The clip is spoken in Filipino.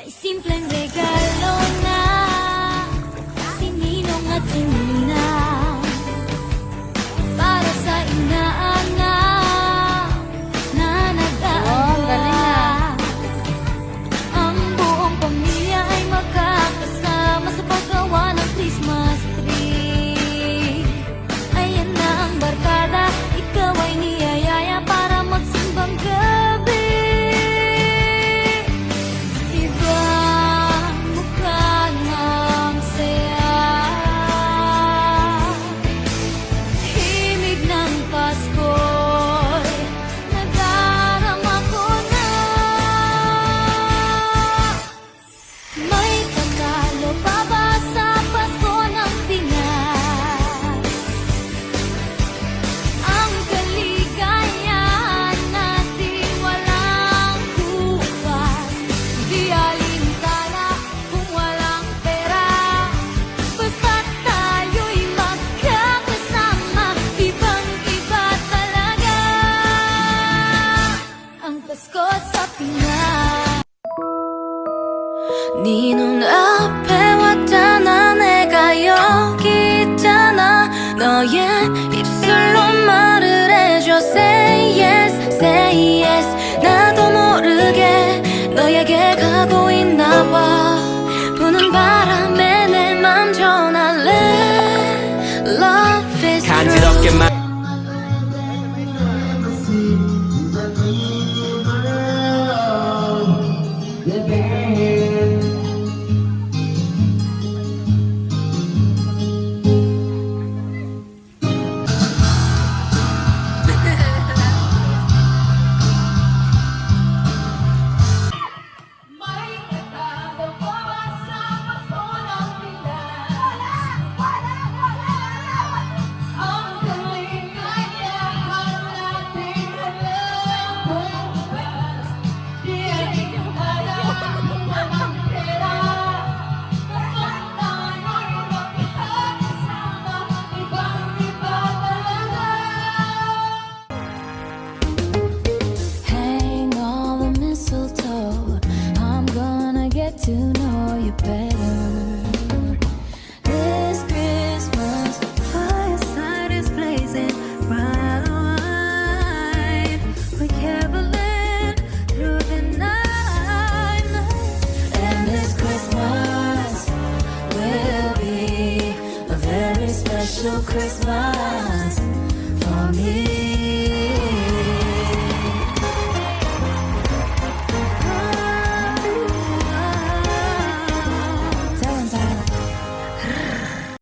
May simpleng regalo na si Ninong at si Ninang para sa inaanak na nag-aalala. Ang buong pamilya ay magkakasama sa paggawa ng Christmas tree. Ayan na ang barkada, ikaw ay niyayaya para magsimbang gabi. 네 눈앞에 왔잖아. 내가 여기 있잖아. 너의 입술로 말을 해줘. Say yes, say yes. 나도 모르게 너에게 가고 있나봐. 부는 바람에 내 맘 전할래. Love is true. To know you better. This Christmas, fireside is blazing bright and white. We're caroling through the night, and this Christmas will be a very special Christmas.